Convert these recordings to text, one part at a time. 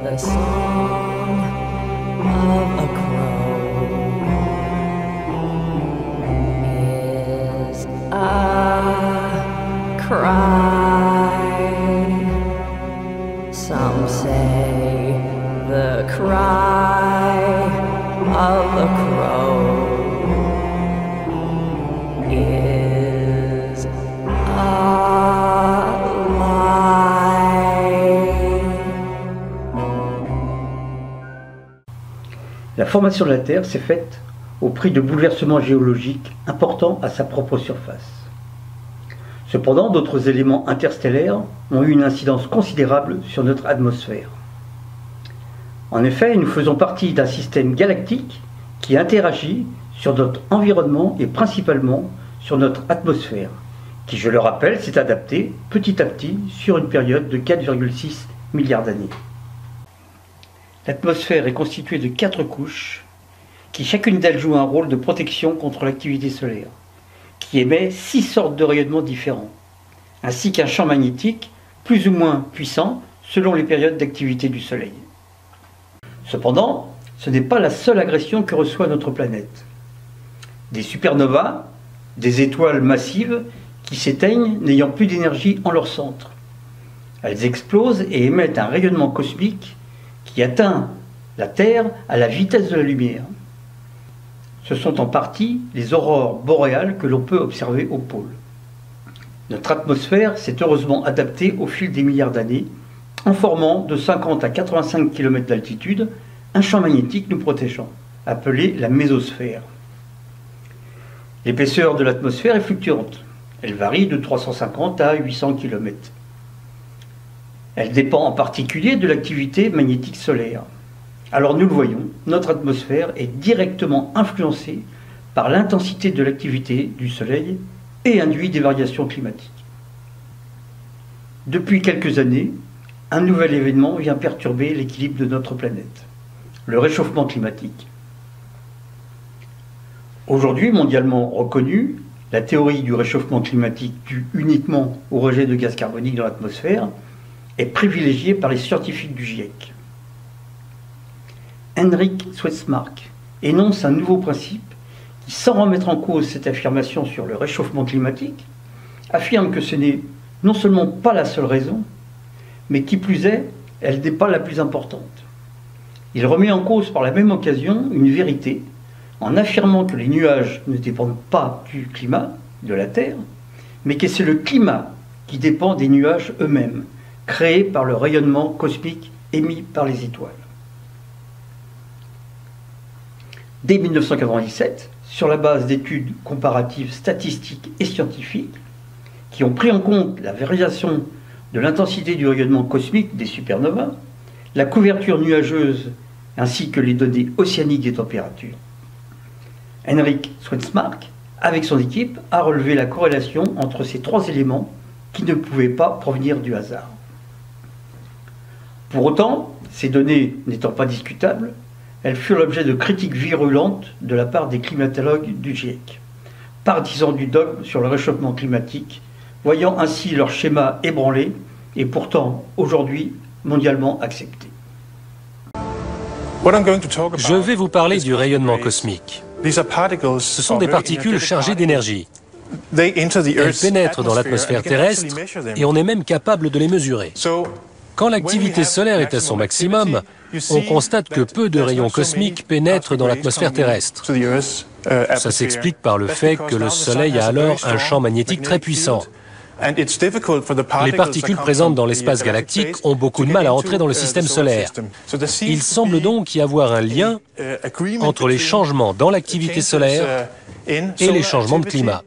The song of a crow is a cry. Some say the cry of a crow is a lie. La formation de la Terre s'est faite au prix de bouleversements géologiques importants à sa propre surface. Cependant, d'autres éléments interstellaires ont eu une incidence considérable sur notre atmosphère. En effet, nous faisons partie d'un système galactique qui interagit sur notre environnement et principalement sur notre atmosphère, qui, je le rappelle, s'est adaptée petit à petit sur une période de 4,6 milliards d'années. L'atmosphère est constituée de 4 couches, qui chacune d'elles joue un rôle de protection contre l'activité solaire, qui émet 6 sortes de rayonnements différents, ainsi qu'un champ magnétique plus ou moins puissant selon les périodes d'activité du Soleil. Cependant, ce n'est pas la seule agression que reçoit notre planète. Des supernovas, des étoiles massives qui s'éteignent n'ayant plus d'énergie en leur centre. Elles explosent et émettent un rayonnement cosmique qui atteint la Terre à la vitesse de la lumière. Ce sont en partie les aurores boréales que l'on peut observer au pôle. Notre atmosphère s'est heureusement adaptée au fil des milliards d'années, en formant de 50 à 85 km d'altitude un champ magnétique nous protégeant, appelé la mésosphère. L'épaisseur de l'atmosphère est fluctuante. Elle varie de 350 à 800 km. Elle dépend en particulier de l'activité magnétique solaire. Alors nous le voyons, notre atmosphère est directement influencée par l'intensité de l'activité du Soleil et induit des variations climatiques. Depuis quelques années, un nouvel événement vient perturber l'équilibre de notre planète, le réchauffement climatique. Aujourd'hui, mondialement reconnue, la théorie du réchauffement climatique due uniquement au rejet de gaz carbonique dans l'atmosphère est privilégiée par les scientifiques du GIEC. Henrik Schwarzmark énonce un nouveau principe qui, sans remettre en cause cette affirmation sur le réchauffement climatique, affirme que ce n'est non seulement pas la seule raison, mais qui plus est, elle n'est pas la plus importante. Il remet en cause par la même occasion une vérité en affirmant que les nuages ne dépendent pas du climat, de la Terre, mais que c'est le climat qui dépend des nuages eux-mêmes, créés par le rayonnement cosmique émis par les étoiles. Dès 1997, sur la base d'études comparatives statistiques et scientifiques, qui ont pris en compte la variation de l'intensité du rayonnement cosmique des supernovas, la couverture nuageuse ainsi que les données océaniques des températures. Henrik Schwarzmark, avec son équipe, a relevé la corrélation entre ces 3 éléments qui ne pouvaient pas provenir du hasard. Pour autant, ces données n'étant pas discutables, elles furent l'objet de critiques virulentes de la part des climatologues du GIEC, partisans du dogme sur le réchauffement climatique, voyant ainsi leur schéma ébranlé et pourtant aujourd'hui mondialement accepté. Je vais vous parler du rayonnement cosmique. Ce sont des particules chargées d'énergie. Elles pénètrent dans l'atmosphère terrestre et on est même capable de les mesurer. Quand l'activité solaire est à son maximum, on constate que peu de rayons cosmiques pénètrent dans l'atmosphère terrestre. Ça s'explique par le fait que le Soleil a alors un champ magnétique très puissant. Les particules présentes dans l'espace galactique ont beaucoup de mal à entrer dans le système solaire. Il semble donc y avoir un lien entre les changements dans l'activité solaire et les changements de climat.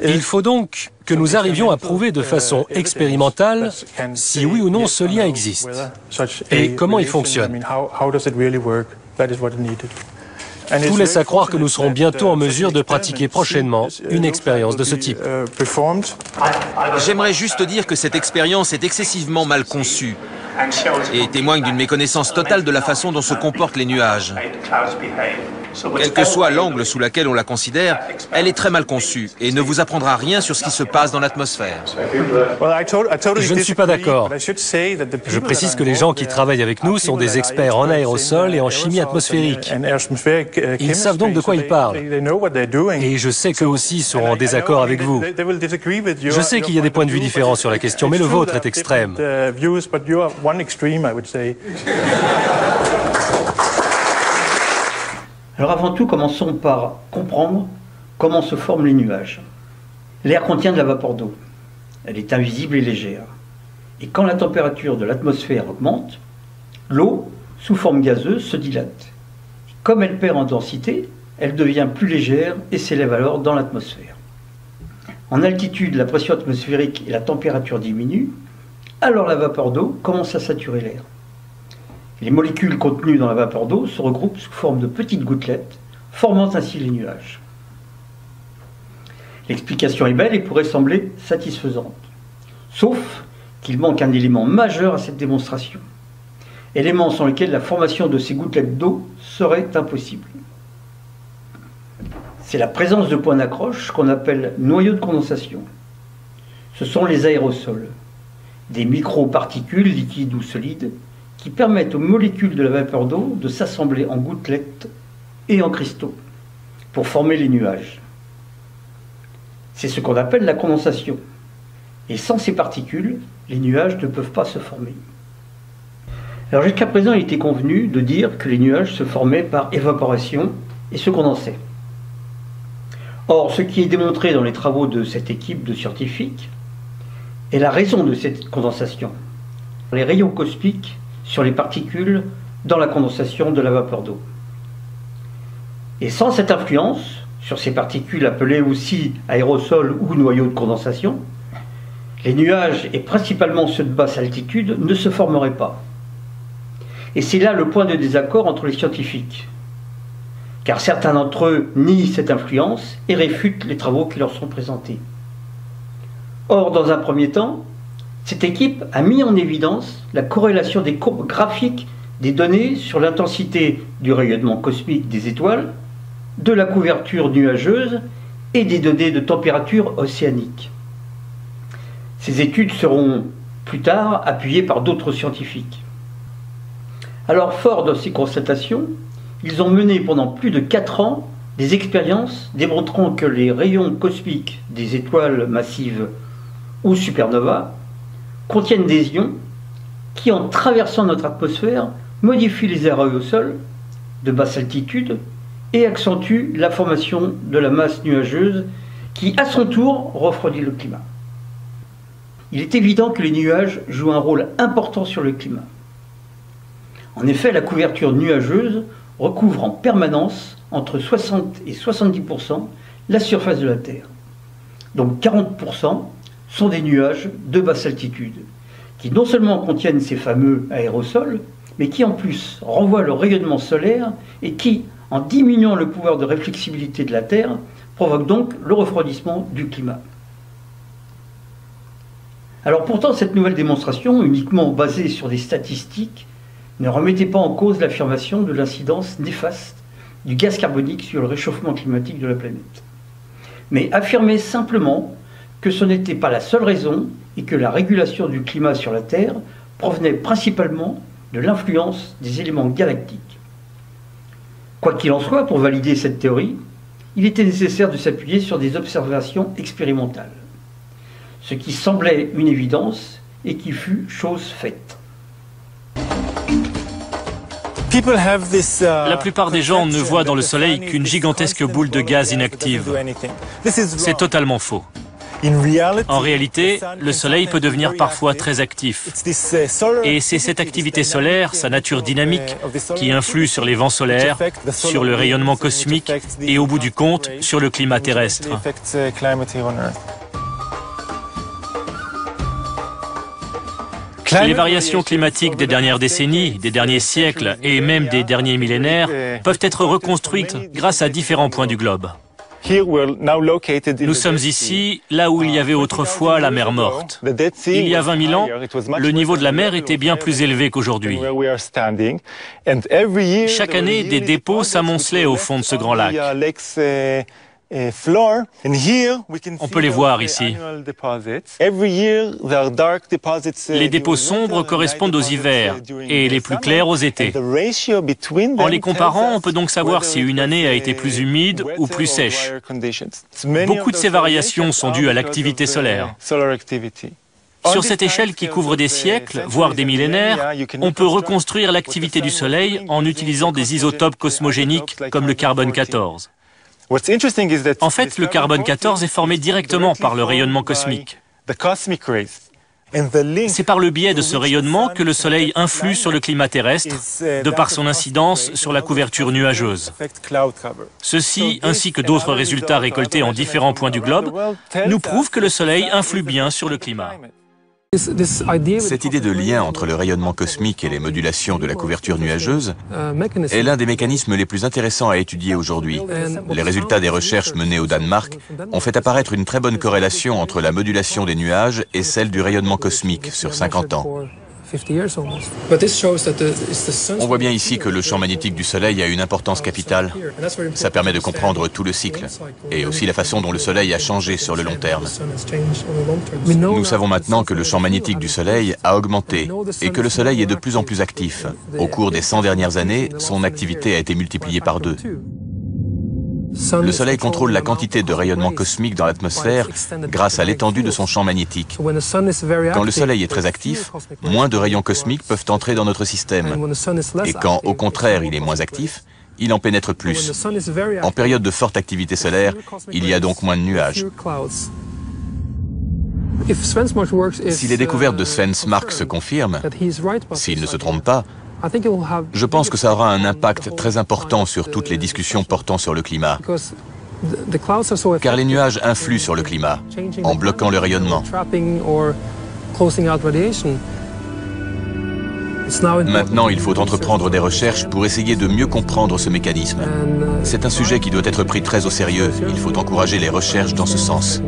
Il faut donc que nous arrivions à prouver de façon expérimentale si oui ou non ce lien existe et comment il fonctionne. Tout laisse à croire que nous serons bientôt en mesure de pratiquer prochainement une expérience de ce type. J'aimerais juste dire que cette expérience est excessivement mal conçue et témoigne d'une méconnaissance totale de la façon dont se comportent les nuages. Quel que soit l'angle sous lequel on la considère, elle est très mal conçue et ne vous apprendra rien sur ce qui se passe dans l'atmosphère. Je ne suis pas d'accord. Je précise que les gens qui travaillent avec nous sont des experts en aérosols et en chimie atmosphérique. Ils savent donc de quoi ils parlent. Et je sais qu'eux aussi seront en désaccord avec vous. Je sais qu'il y a des points de vue différents sur la question, mais le vôtre est extrême. Alors avant tout, commençons par comprendre comment se forment les nuages. L'air contient de la vapeur d'eau. Elle est invisible et légère. Et quand la température de l'atmosphère augmente, l'eau, sous forme gazeuse, se dilate. Et comme elle perd en densité, elle devient plus légère et s'élève alors dans l'atmosphère. En altitude, la pression atmosphérique et la température diminuent, alors la vapeur d'eau commence à saturer l'air. Les molécules contenues dans la vapeur d'eau se regroupent sous forme de petites gouttelettes, formant ainsi les nuages. L'explication est belle et pourrait sembler satisfaisante. Sauf qu'il manque un élément majeur à cette démonstration. Élément sans lequel la formation de ces gouttelettes d'eau serait impossible. C'est la présence de points d'accroche qu'on appelle noyaux de condensation. Ce sont les aérosols, des microparticules liquides ou solides, qui permettent aux molécules de la vapeur d'eau de s'assembler en gouttelettes et en cristaux pour former les nuages. C'est ce qu'on appelle la condensation. Et sans ces particules, les nuages ne peuvent pas se former. Alors jusqu'à présent, il était convenu de dire que les nuages se formaient par évaporation et se condensaient. Or, ce qui est démontré dans les travaux de cette équipe de scientifiques est la raison de cette condensation. Les rayons cosmiques sur les particules dans la condensation de la vapeur d'eau. Et sans cette influence sur ces particules appelées aussi aérosols ou noyaux de condensation, les nuages, et principalement ceux de basse altitude, ne se formeraient pas. Et c'est là le point de désaccord entre les scientifiques, car certains d'entre eux nient cette influence et réfutent les travaux qui leur sont présentés. Or, dans un premier temps, cette équipe a mis en évidence la corrélation des courbes graphiques des données sur l'intensité du rayonnement cosmique des étoiles, de la couverture nuageuse et des données de température océanique. Ces études seront plus tard appuyées par d'autres scientifiques. Alors, fort de ces constatations, ils ont mené pendant plus de 4 ans des expériences démontrant que les rayons cosmiques des étoiles massives ou supernovas contiennent des ions qui, en traversant notre atmosphère, modifient les aérosols de basse altitude et accentuent la formation de la masse nuageuse qui, à son tour, refroidit le climat. Il est évident que les nuages jouent un rôle important sur le climat. En effet, la couverture nuageuse recouvre en permanence entre 60 et 70% la surface de la Terre. Donc 40% sont des nuages de basse altitude, qui non seulement contiennent ces fameux aérosols, mais qui en plus renvoient le rayonnement solaire et qui, en diminuant le pouvoir de réflexibilité de la Terre, provoquent donc le refroidissement du climat. Alors pourtant, cette nouvelle démonstration, uniquement basée sur des statistiques, ne remettait pas en cause l'affirmation de l'incidence néfaste du gaz carbonique sur le réchauffement climatique de la planète, mais affirmait simplement que ce n'était pas la seule raison et que la régulation du climat sur la Terre provenait principalement de l'influence des éléments galactiques. Quoi qu'il en soit, pour valider cette théorie, il était nécessaire de s'appuyer sur des observations expérimentales, ce qui semblait une évidence et qui fut chose faite. La plupart des gens ne voient dans le Soleil qu'une gigantesque boule de gaz inactive. C'est totalement faux. En réalité, le Soleil peut devenir parfois très actif. Et c'est cette activité solaire, sa nature dynamique, qui influe sur les vents solaires, sur le rayonnement cosmique et au bout du compte, sur le climat terrestre. Les variations climatiques des dernières décennies, des derniers siècles et même des derniers millénaires peuvent être reconstruites grâce à différents points du globe. Nous sommes ici, là où il y avait autrefois la mer Morte. Il y a 20 000 ans, le niveau de la mer était bien plus élevé qu'aujourd'hui. Chaque année, des dépôts s'amoncelaient au fond de ce grand lac. On peut les voir ici. Les dépôts sombres correspondent aux hivers et les plus clairs aux étés. En les comparant, on peut donc savoir si une année a été plus humide ou plus sèche. Beaucoup de ces variations sont dues à l'activité solaire. Sur cette échelle qui couvre des siècles, voire des millénaires, on peut reconstruire l'activité du Soleil en utilisant des isotopes cosmogéniques comme le carbone 14. En fait, le carbone 14 est formé directement par le rayonnement cosmique. C'est par le biais de ce rayonnement que le Soleil influe sur le climat terrestre, de par son incidence sur la couverture nuageuse. Ceci, ainsi que d'autres résultats récoltés en différents points du globe, nous prouvent que le Soleil influe bien sur le climat. Cette idée de lien entre le rayonnement cosmique et les modulations de la couverture nuageuse est l'un des mécanismes les plus intéressants à étudier aujourd'hui. Les résultats des recherches menées au Danemark ont fait apparaître une très bonne corrélation entre la modulation des nuages et celle du rayonnement cosmique sur 50 ans. On voit bien ici que le champ magnétique du Soleil a une importance capitale. Ça permet de comprendre tout le cycle, et aussi la façon dont le Soleil a changé sur le long terme. Nous savons maintenant que le champ magnétique du Soleil a augmenté, et que le Soleil est de plus en plus actif. Au cours des 100 dernières années, son activité a été multipliée par 2. Le Soleil contrôle la quantité de rayonnement cosmique dans l'atmosphère grâce à l'étendue de son champ magnétique. Quand le Soleil est très actif, moins de rayons cosmiques peuvent entrer dans notre système. Et quand, au contraire, il est moins actif, il en pénètre plus. En période de forte activité solaire, il y a donc moins de nuages. Si les découvertes de Sven Smark se confirment, s'il ne se trompe pas, je pense que ça aura un impact très important sur toutes les discussions portant sur le climat. Car les nuages influent sur le climat, en bloquant le rayonnement. Maintenant, il faut entreprendre des recherches pour essayer de mieux comprendre ce mécanisme. C'est un sujet qui doit être pris très au sérieux. Il faut encourager les recherches dans ce sens.